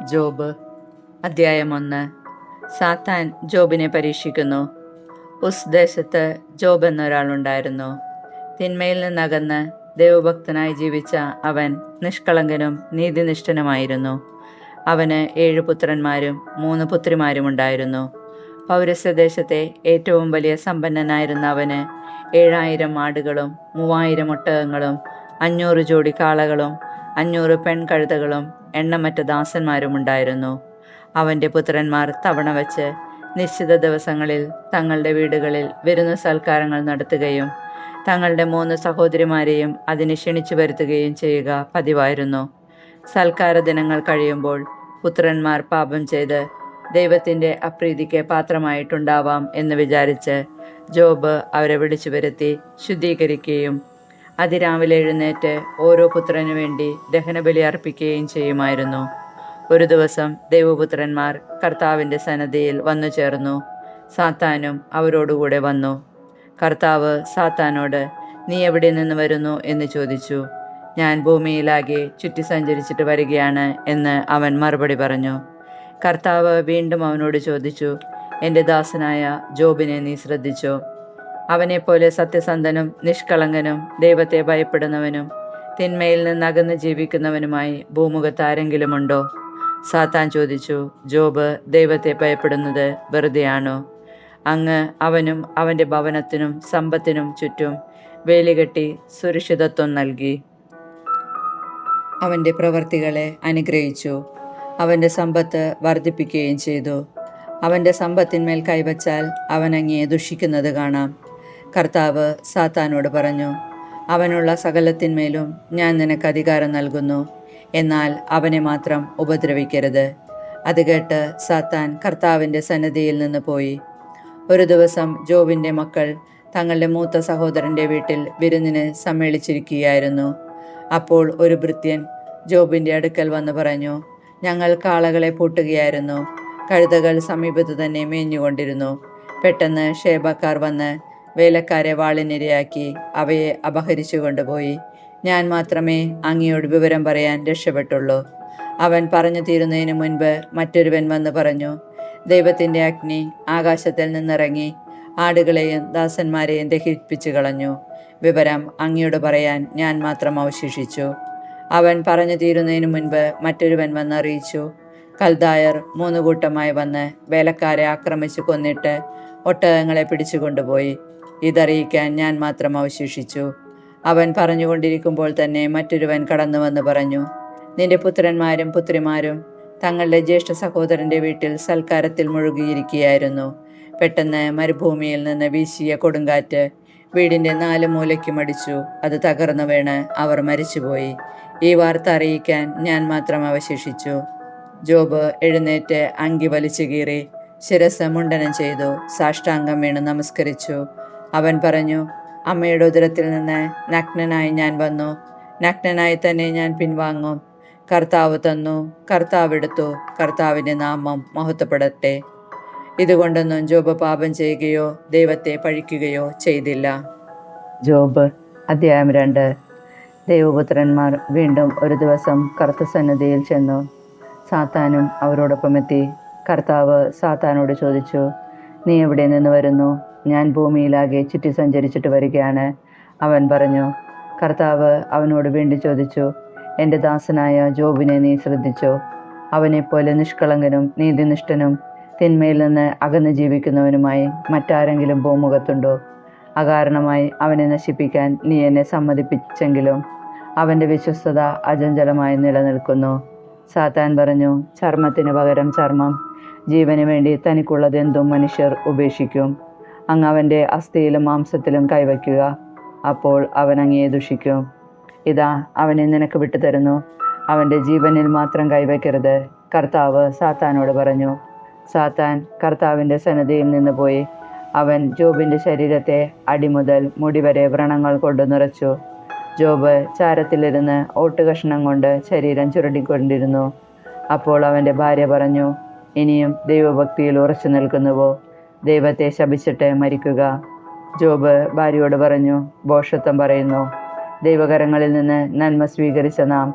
Job അധ്യായം 1. സാത്താൻ ജോബിനെ പരീക്ഷിക്കുന്നു. ഉസ് ദേശത്ത് ജോബ് എന്നൊരാളുണ്ടായിരുന്നു. തിന്മയിൽ നിന്നകന്ന് ദൈവഭക്തനായി ജീവിച്ച അവൻ നിഷ്കളങ്കനും നീതിനിഷ്ഠനുമായിരുന്നു. അവന് 7 പുത്രന്മാരും 3 പുത്രിമാരുമുണ്ടായിരുന്നു. പൗരസ്ത്യദേശത്തെ ഏറ്റവും വലിയ സമ്പന്നനായിരുന്ന അവന് 7000 ആടുകളും 3000 ഒട്ടകങ്ങളും 500 ജോഡി കാളകളും 500 പെൺകഴുതകളും എണ്ണമറ്റ ദാസന്മാരുമുണ്ടായിരുന്നു. അവൻ്റെ പുത്രന്മാർ തവണ വച്ച് നിശ്ചിത ദിവസങ്ങളിൽ തങ്ങളുടെ വീടുകളിൽ വിരുന്നു സൽക്കാരങ്ങൾ നടത്തുകയും തങ്ങളുടെ 3 സഹോദരിമാരെയും അതിന് ക്ഷണിച്ചു വരുത്തുകയും ചെയ്യുക പതിവായിരുന്നു. സൽക്കാര ദിനങ്ങൾ കഴിയുമ്പോൾ പുത്രന്മാർ പാപം ചെയ്ത് ദൈവത്തിൻ്റെ അപ്രീതിക്ക് പാത്രമായിട്ടുണ്ടാവാം എന്ന് വിചാരിച്ച് ജോബ് അവരെ വിളിച്ചു വരുത്തി ശുദ്ധീകരിക്കുകയും അതിരാവിലെ എഴുന്നേറ്റ് ഓരോ പുത്രനു വേണ്ടി ദഹനബലി അർപ്പിക്കുകയും ചെയ്യുമായിരുന്നു. ഒരു ദിവസം ദൈവപുത്രന്മാർ കർത്താവിൻ്റെ സന്നിധിയിൽ വന്നു ചേർന്നു. സാത്താനും അവരോടുകൂടെ വന്നു. കർത്താവ് സാത്താനോട്, നീ എവിടെ നിന്ന് വരുന്നു എന്ന് ചോദിച്ചു. ഞാൻ ഭൂമിയിലാകെ ചുറ്റി സഞ്ചരിച്ചിട്ട് വരികയാണ് എന്ന് അവൻ മറുപടി പറഞ്ഞു. കർത്താവ് വീണ്ടും അവനോട് ചോദിച്ചു, എൻ്റെ ദാസനായ ജോബിനെ നീ ശ്രദ്ധിച്ചോ? അവനെപ്പോലെ സത്യസന്ധനും നിഷ്കളങ്കനും ദൈവത്തെ ഭയപ്പെടുന്നവനും തിന്മയിൽ നിന്ന് അകന്ന് ജീവിക്കുന്നവനുമായി ഭൂമുഖത്ത് ആരെങ്കിലുമുണ്ടോ? സാത്താൻ ചോദിച്ചു, ജോബ് ദൈവത്തെ ഭയപ്പെടുന്നത് വെറുതെയാണോ? അങ്ങ് അവനും അവൻ്റെ ഭവനത്തിനും സമ്പത്തിനും ചുറ്റും വേലികെട്ടി സുരക്ഷിതത്വം നൽകി. അവൻ്റെ പ്രവർത്തികളെ അനുഗ്രഹിച്ചു. അവൻ്റെ സമ്പത്ത് വർദ്ധിപ്പിക്കുകയും ചെയ്തു. അവൻ്റെ സമ്പത്തിന്മേൽ കൈവച്ചാൽ അവൻ അങ്ങയെ ദുഷിക്കുന്നത് കാണാം. കർത്താവ് സാത്താനോട് പറഞ്ഞു, അവനുള്ള സകലത്തിന്മേലും ഞാൻ നിനക്ക് അധികാരം നൽകുന്നു, എന്നാൽ അവനെ മാത്രം ഉപദ്രവിക്കരുത്. അത് കേട്ട് സാത്താൻ കർത്താവിൻ്റെ സന്നിധിയിൽ നിന്ന് പോയി. ഒരു ദിവസം ജോബിൻ്റെ മക്കൾ തങ്ങളുടെ മൂത്ത സഹോദരൻ്റെ വീട്ടിൽ വിരുന്നിന് സമ്മേളിച്ചിരിക്കുകയായിരുന്നു. അപ്പോൾ ഒരു ഭൃത്യൻ ജോബിൻ്റെ അടുക്കൽ വന്ന് പറഞ്ഞു, ഞങ്ങൾ കാളകളെ പൂട്ടുകയായിരുന്നു. കഴുതകൾ സമീപത്ത് തന്നെ മേഞ്ഞുകൊണ്ടിരുന്നു. പെട്ടെന്ന് ഷേബക്കാർ വന്ന് വേലക്കാരെ വാളിനിരയാക്കി അവയെ അപഹരിച്ചു കൊണ്ടുപോയി. ഞാൻ മാത്രമേ അങ്ങയോട് വിവരം പറയാൻ രക്ഷപ്പെട്ടുള്ളൂ. അവൻ പറഞ്ഞു തീരുന്നതിന് മുൻപ് മറ്റൊരുവൻ വന്ന് പറഞ്ഞു, ദൈവത്തിൻ്റെ അഗ്നി ആകാശത്തിൽ നിന്നിറങ്ങി ആടുകളെയും ദാസന്മാരെയും ദഹിപ്പിച്ചു കളഞ്ഞു. വിവരം അങ്ങയോട് പറയാൻ ഞാൻ മാത്രം അവശേഷിച്ചു. അവൻ പറഞ്ഞു തീരുന്നതിന് മുൻപ് മറ്റൊരുവൻ വന്ന് അറിയിച്ചു, കൽദായർ 3 കൂട്ടമായി വന്ന് വേലക്കാരെ ആക്രമിച്ചു കൊന്നിട്ട് ഒട്ടകങ്ങളെ പിടിച്ചു കൊണ്ടുപോയി. ഇതറിയിക്കാൻ ഞാൻ മാത്രം അവശേഷിച്ചു. അവൻ പറഞ്ഞുകൊണ്ടിരിക്കുമ്പോൾ തന്നെ മറ്റൊരുവൻ കടന്നു വന്ന് പറഞ്ഞു, നിന്റെ പുത്രന്മാരും പുത്രിമാരും തങ്ങളുടെ ജ്യേഷ്ഠ സഹോദരൻ്റെ വീട്ടിൽ സൽക്കാരത്തിൽ മുഴുകിയിരിക്കുകയായിരുന്നു. പെട്ടെന്ന് മരുഭൂമിയിൽ നിന്ന് വീശിയ കൊടുങ്കാറ്റ് വീടിൻ്റെ 4 മൂലയ്ക്കും അടിച്ചു. അത് തകർന്നു വീണ് അവർ മരിച്ചുപോയി. ഈ വാർത്ത അറിയിക്കാൻ ഞാൻ മാത്രം അവശേഷിച്ചു. ജോബ് എഴുന്നേറ്റ് അങ്കി വലിച്ചു കീറി ശിരസ് മുണ്ഡനം ചെയ്തു സാഷ്ടാംഗം വീണ് നമസ്കരിച്ചു. അവൻ പറഞ്ഞു, അമ്മയുടെ ഉദരത്തിൽ നിന്ന് നഗ്നനായി ഞാൻ വന്നു, നഗ്നനായി തന്നെ ഞാൻ പിൻവാങ്ങും. കർത്താവ് തന്നു, കർത്താവ് എടുത്തു, കർത്താവിൻ്റെ നാമം മഹത്വപ്പെടട്ടെ. ഇതുകൊണ്ടൊന്നും ജോബ് പാപം ചെയ്യുകയോ ദൈവത്തെ പഴിക്കുകയോ ചെയ്തില്ല. ജോബ് അധ്യായം 2. ദൈവപുത്രന്മാർ വീണ്ടും ഒരു ദിവസം കർത്തൃസന്നിധിയിൽ ചെന്നു. സാത്താനും അവരോടൊപ്പം എത്തി. കർത്താവ് സാത്താനോട് ചോദിച്ചു, നീ എവിടെ നിന്ന് വരുന്നു? ഞാൻ ഭൂമിയിലാകെ ചുറ്റി സഞ്ചരിച്ചിട്ട് വരികയാണ്. അവൻ പറഞ്ഞു. കർത്താവ് അവനോട് വീണ്ടും ചോദിച്ചു, എൻ്റെ ദാസനായ ജോബിനെ നീ ശ്രദ്ധിച്ചോ? അവനെപ്പോലെ നിഷ്കളങ്കനും നീതിനിഷ്ഠനും തിന്മയിൽ നിന്ന് അകന്ന് ജീവിക്കുന്നവനുമായി മറ്റാരെങ്കിലും ഭൂമുഖത്തുണ്ടോ? അകാരണമായി അവനെ നശിപ്പിക്കാൻ നീ എന്നെ സമ്മതിപ്പിച്ചെങ്കിലും അവൻ്റെ വിശ്വസ്തത അചഞ്ചലമായി നിലനിൽക്കുന്നു. സാത്താൻ പറഞ്ഞു, ചർമ്മത്തിന് പകരം ചർമ്മം, ജീവന് വേണ്ടി തനിക്കുള്ളതെന്തും മനുഷ്യർ ഉപേക്ഷിക്കും. അങ്ങ് അവൻ്റെ അസ്ഥിയിലും മാംസത്തിലും കൈവയ്ക്കുക, അപ്പോൾ അവൻ അങ്ങയെ ദുഷിക്കും. ഇതാ, അവനെ നിനക്ക് വിട്ടുതരുന്നു, അവൻ്റെ ജീവനിൽ മാത്രം കൈവയ്ക്കരുത്. കർത്താവ് സാത്താനോട് പറഞ്ഞു. സാത്താൻ കർത്താവിൻ്റെ സന്നിധിയിൽ നിന്ന് പോയി. അവൻ ജോബിൻ്റെ ശരീരത്തെ അടിമുതൽ മുടി വരെ വ്രണങ്ങൾ കൊണ്ട് നിറച്ചു. ജോബ് ചാരത്തിലിരുന്ന് ഓട്ടുകഷ്ണം കൊണ്ട് ശരീരം ചുരുട്ടിക്കൊണ്ടിരുന്നു. അപ്പോൾ അവൻ്റെ ഭാര്യ പറഞ്ഞു, ഇനിയും ദൈവഭക്തിയിൽ ഉറച്ചു നിൽക്കുന്നുവോ? ദൈവത്തെ ശപിച്ചിട്ട് മരിക്കുക. ജോബ് ഭാര്യയോട് പറഞ്ഞു, ഭോഷത്വം പറയുന്നു. ദൈവകരങ്ങളിൽ നിന്ന് നന്മ സ്വീകരിച്ച നാം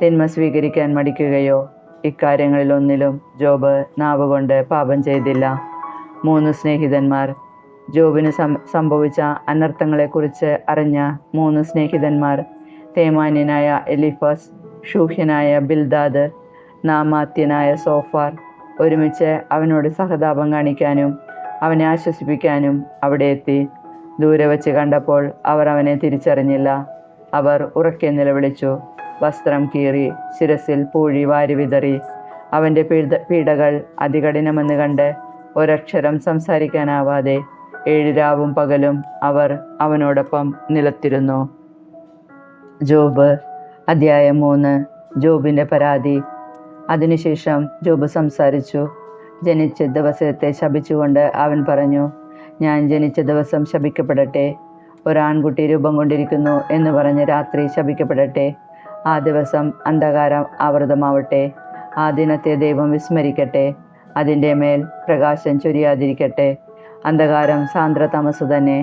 തിന്മ സ്വീകരിക്കാൻ മടിക്കുകയോ? ഇക്കാര്യങ്ങളിലൊന്നിലും ജോബ് നാവുകൊണ്ട് പാപം ചെയ്തില്ല. 3 സ്നേഹിതന്മാർ. ജോബിന് സംഭവിച്ച അനർത്ഥങ്ങളെക്കുറിച്ച് അറിഞ്ഞ 3 സ്നേഹിതന്മാർ, തേമാന്യനായ എലീഫസ്, ഷൂഹ്യനായ ബിൽദാദ്, നാമാത്യനായ സോഫാർ, ഒരുമിച്ച് അവനോട് സഹതാപം കാണിക്കാനും അവനെ ആശ്വസിപ്പിക്കാനും അവിടെ എത്തി. ദൂരെ വച്ച് കണ്ടപ്പോൾ അവർ അവനെ തിരിച്ചറിഞ്ഞില്ല. അവർ ഉറക്കെ നിലവിളിച്ചു, വസ്ത്രം കീറി, ശിരസിൽ പൂഴി വാരി വിതറി. അവൻ്റെ പീഡകൾ അതികഠിനമെന്ന് കണ്ട് ഒരക്ഷരം സംസാരിക്കാനാവാതെ 7 രാവും പകലും അവർ അവനോടൊപ്പം നിലത്തിരുന്നു. ജോബ് അധ്യായം 3. ജോബിൻ്റെ പരാതി. അതിനുശേഷം ജോബ് സംസാരിച്ചു. ജനിച്ച ദിവസത്തെ ശപിച്ചുകൊണ്ട് അവൻ പറഞ്ഞു, ഞാൻ ജനിച്ച ദിവസം ശപിക്കപ്പെടട്ടെ. ഒരാൺകുട്ടി രൂപം കൊണ്ടിരിക്കുന്നു എന്ന് പറഞ്ഞ് രാത്രി ശപിക്കപ്പെടട്ടെ. ആ ദിവസം അന്ധകാരം ആവൃതമാവട്ടെ. ആ ദിനത്തെ ദൈവം വിസ്മരിക്കട്ടെ. അതിൻ്റെ മേൽ പ്രകാശം ചൊരിയാതിരിക്കട്ടെ. അന്ധകാരം സാന്ദ്ര തമസ് തന്നെ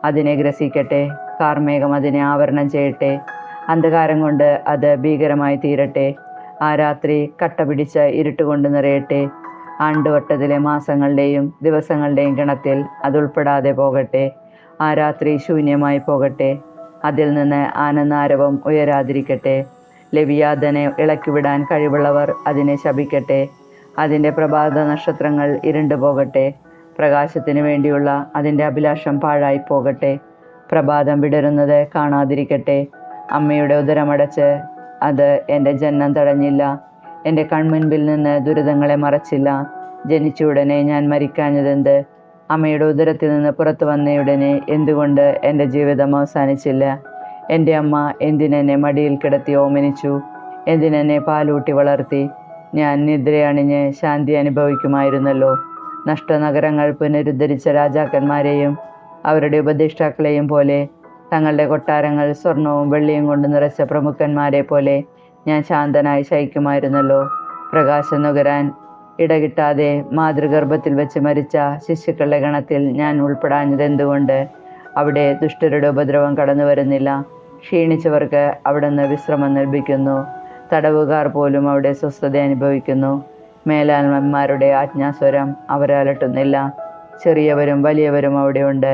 അതിനെ ഗ്രസിക്കട്ടെ. കാർമേഘം അതിനെ ആവരണം ചെയ്യട്ടെ. അന്ധകാരം കൊണ്ട് അത് ഭീകരമായി തീരട്ടെ. ആ രാത്രി കട്ട പിടിച്ച ഇരുട്ടുകൊണ്ട് നിറയട്ടെ. ആണ്ടുവട്ടത്തിലെ മാസങ്ങളുടെയും ദിവസങ്ങളുടെയും ഗണത്തിൽ അതുൾപ്പെടാതെ പോകട്ടെ. ആ രാത്രി ശൂന്യമായി പോകട്ടെ. അതിൽ നിന്ന് ആനന്ദാരവം ഉയരാതിരിക്കട്ടെ. ലെവിയാദനെ ഇളക്കിവിടാൻ കഴിവുള്ളവർ അതിനെ ശപിക്കട്ടെ. അതിൻ്റെ പ്രഭാത നക്ഷത്രങ്ങൾ ഇരുണ്ടു പോകട്ടെ. പ്രകാശത്തിന് വേണ്ടിയുള്ള അതിൻ്റെ അഭിലാഷം പാഴായി പോകട്ടെ. പ്രഭാതം വിടരുന്നത് കാണാതിരിക്കട്ടെ. അമ്മയുടെ ഉദരമടച്ച് അത് എൻ്റെ ജനനം തടഞ്ഞില്ല. എൻ്റെ കൺമുൻപിൽ നിന്ന് ദുരിതങ്ങളെ മറച്ചില്ല. ജനിച്ച ഉടനെ ഞാൻ മരിക്കാഞ്ഞതെന്ത്? അമ്മയുടെ ഉദരത്തിൽ നിന്ന് പുറത്തു വന്നയുടനെ എന്തുകൊണ്ട് എൻ്റെ ജീവിതം അവസാനിച്ചില്ല? എൻ്റെ അമ്മ എന്തിനെന്നെ മടിയിൽ കിടത്തി ഓമനിച്ചു? എന്തിനെന്നെ പാലൂട്ടി വളർത്തി? ഞാൻ നിദ്രയണിഞ്ഞ് ശാന്തി അനുഭവിക്കുമായിരുന്നല്ലോ. നഷ്ടനഗരങ്ങൾ പുനരുദ്ധരിച്ച രാജാക്കന്മാരെയും അവരുടെ ഉപദേഷ്ടാക്കളെയും പോലെ, തങ്ങളുടെ കൊട്ടാരങ്ങൾ സ്വർണവും വെള്ളിയും കൊണ്ട് നിറച്ച പ്രമുഖന്മാരെ പോലെ ഞാൻ ശാന്തനായി ശയിക്കുമായിരുന്നല്ലോ. പ്രകാശം നുകരാൻ ഇടകിട്ടാതെ മാതൃഗർഭത്തിൽ വെച്ച് മരിച്ച ശിശുക്കളുടെ ഗണത്തിൽ ഞാൻ ഉൾപ്പെടാഞ്ഞതെന്തുകൊണ്ട്? അവിടെ ദുഷ്ടരുടെ ഉപദ്രവം കടന്നു വരുന്നില്ല. ക്ഷീണിച്ചവർക്ക് അവിടുന്ന് വിശ്രമം ലഭിക്കുന്നു. തടവുകാർ പോലും അവിടെ സ്വസ്ഥത അനുഭവിക്കുന്നു. മേലാന്മാരുടെ ആജ്ഞാസ്വരം അവരെ അലട്ടുന്നില്ല. ചെറിയവരും വലിയവരും അവിടെയുണ്ട്.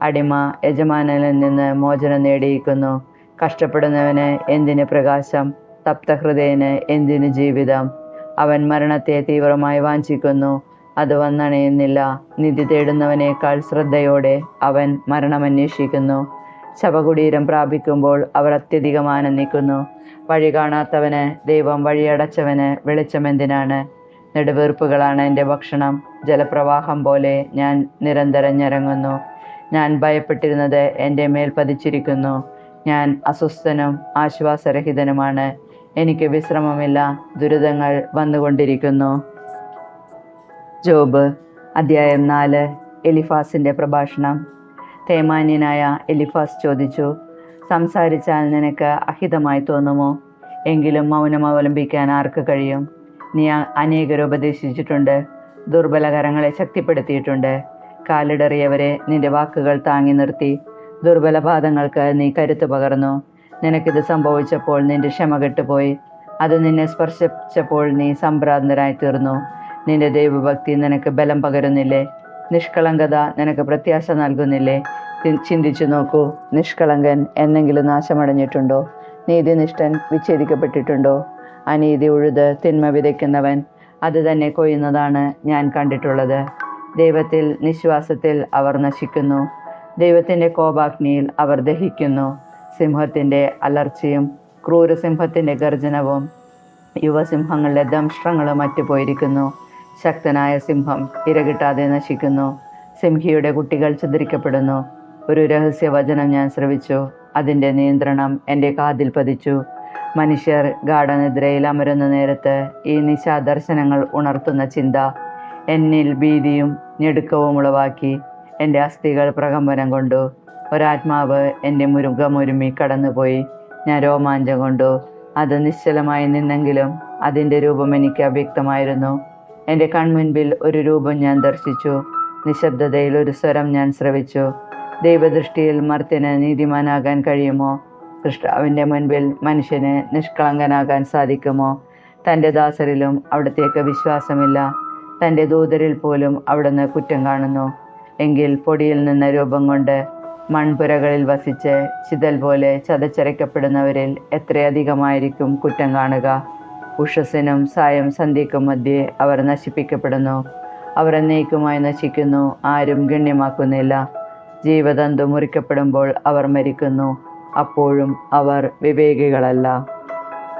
അടിമ യജമാനനിൽ നിന്ന് മോചനം നേടിയിരിക്കുന്നു. കഷ്ടപ്പെടുന്നവന് എന്തിന് പ്രകാശം? തപ്തഹൃദയന് എന്തിനു ജീവിതം? അവൻ മരണത്തെ തീവ്രമായി വാഞ്ചിക്കുന്നു, അത് വന്നണയുന്നില്ല. നിധി തേടുന്നവനേക്കാൾ ശ്രദ്ധയോടെ അവൻ മരണമന്വേഷിക്കുന്നു. ശവകുടീരം പ്രാപിക്കുമ്പോൾ അവർ അത്യധികം ആനന്ദിക്കുന്നു. വഴി കാണാത്തവന് ദൈവം വഴിയടച്ചവന് വെളിച്ചമെന്തിനാണ്? നെടുവീർപ്പുകളാണ് എൻ്റെ ഭക്ഷണം. ജലപ്രവാഹം പോലെ ഞാൻ നിരന്തരം ഞരങ്ങുന്നു. ഞാൻ ഭയപ്പെട്ടിരുന്നത് എൻ്റെ മേൽ പതിച്ചിരിക്കുന്നു. ഞാൻ അസ്വസ്ഥനും ആശ്വാസരഹിതനുമാണ്. എനിക്ക് വിശ്രമമില്ല. ദുരിതങ്ങൾ വന്നുകൊണ്ടിരിക്കുന്നു. ജോബ് അധ്യായം 4. എലിഫാസിൻ്റെ പ്രഭാഷണം. തേമാന്യനായ എലിഫാസ് ചോദിച്ചു, സംസാരിച്ചാൽ നിനക്ക് അഹിതമായി തോന്നുമോ? എങ്കിലും മൗനം അവലംബിക്കാൻ ആർക്ക് കഴിയും? നീ അനേകരെ ഉപദേശിച്ചിട്ടുണ്ട്, ദുർബലകരങ്ങളെ ശക്തിപ്പെടുത്തിയിട്ടുണ്ട്. കാലിടറിയവരെ നിന്റെ വാക്കുകൾ താങ്ങി നിർത്തി. ദുർബലപാദങ്ങൾക്ക് നീ കരുത്ത് പകർന്നു. നിനക്കിത് സംഭവിച്ചപ്പോൾ നിന്റെ ക്ഷമ കെട്ടുപോയി. അത് നിന്നെ സ്പർശിച്ചപ്പോൾ നീ സംഭ്രാന്തനായി തീർന്നു. നിന്റെ ദൈവഭക്തി നിനക്ക് ബലം പകരുന്നില്ലേ? നിഷ്കളങ്കത നിനക്ക് പ്രത്യാശ നൽകുന്നില്ലേ? ചിന്തിച്ചു നോക്കൂ. നിഷ്കളങ്കൻ എന്നെങ്കിലും നാശമടഞ്ഞിട്ടുണ്ടോ? നീതിനിഷ്ഠൻ വിച്ഛേദിക്കപ്പെട്ടിട്ടുണ്ടോ? അനീതി ഉഴുത് തിന്മ വിതയ്ക്കുന്നവൻ അത് തന്നെ കൊയ്യുന്നതാണ് ഞാൻ കണ്ടിട്ടുള്ളത്. ദൈവത്തിൽ നിശ്വാസത്തിൽ അവർ നശിക്കുന്നു. ദൈവത്തിൻ്റെ കോപാഗ്നിയിൽ അവർ ദഹിക്കുന്നു. സിംഹത്തിൻ്റെ അലർച്ചയും ക്രൂരസിംഹത്തിൻ്റെ ഗർജനവും യുവസിംഹങ്ങളുടെ ദംഷ്ട്രങ്ങളും മറ്റുപോയിരിക്കുന്നു. ശക്തനായ സിംഹം ഇരകിട്ടാതെ നശിക്കുന്നു. സിംഹിയുടെ കുട്ടികൾ ചിതറിക്കപ്പെടുന്നു. ഒരു രഹസ്യവചനം ഞാൻ ശ്രവിച്ചു. അതിൻ്റെ നിയന്ത്രണം എൻ്റെ കാതിൽ പതിച്ചു. മനുഷ്യർ ഗാഠനിദ്രയിൽ അമരുന്ന നേരത്ത് ഈ നിശാദർശനങ്ങൾ ഉണർത്തുന്ന ചിന്ത എന്നിൽ ഭീതിയും ഞെടുക്കവും ഉളവാക്കി. എൻ്റെ അസ്ഥികൾ പ്രകമ്പനം കൊണ്ടു. ഒരാത്മാവ് എൻ്റെ മുരുകമൊരുമി കടന്നുപോയി. ഞാൻ രോമാഞ്ചം കൊണ്ടു. അത് നിശ്ചലമായി നിന്നെങ്കിലും അതിൻ്റെ രൂപം എനിക്ക് അവ്യക്തമായിരുന്നു. എൻ്റെ കൺമുൻപിൽ ഒരു രൂപം ഞാൻ ദർശിച്ചു. നിശബ്ദതയിൽ ഒരു സ്വരം ഞാൻ ശ്രവിച്ചു. ദൈവദൃഷ്ടിയിൽ മർത്യന് നീതിമാനാകാൻ കഴിയുമോ? സൃഷ്ടാവിൻ്റെ മുൻപിൽ മനുഷ്യന് നിഷ്കളങ്കനാകാൻ സാധിക്കുമോ? തൻ്റെ ദാസരിലും അവിടത്തേക്ക് വിശ്വാസമില്ല. തൻ്റെ ദൂതരിൽ പോലും അവിടുന്ന് കുറ്റം കാണുന്നു. എങ്കിൽ പൊടിയിൽ നിന്ന് രൂപം കൊണ്ട് മൺപുരകളിൽ വസിച്ച് ചിതൽ പോലെ ചതച്ചരയ്ക്കപ്പെടുന്നവരിൽ എത്രയധികമായിരിക്കും കുറ്റം കാണുക. ഉഷസ്സിനും സായം സന്ധ്യയ്ക്കും മധ്യേ അവർ നശിപ്പിക്കപ്പെടുന്നു. അവർ എന്നേക്കുമായി നശിക്കുന്നു, ആരും ഗണ്യമാക്കുന്നില്ല. ജീവതന്തു മുറിക്കപ്പെടുമ്പോൾ അവർ മരിക്കുന്നു. അപ്പോഴും അവർ വിവേകികളല്ല.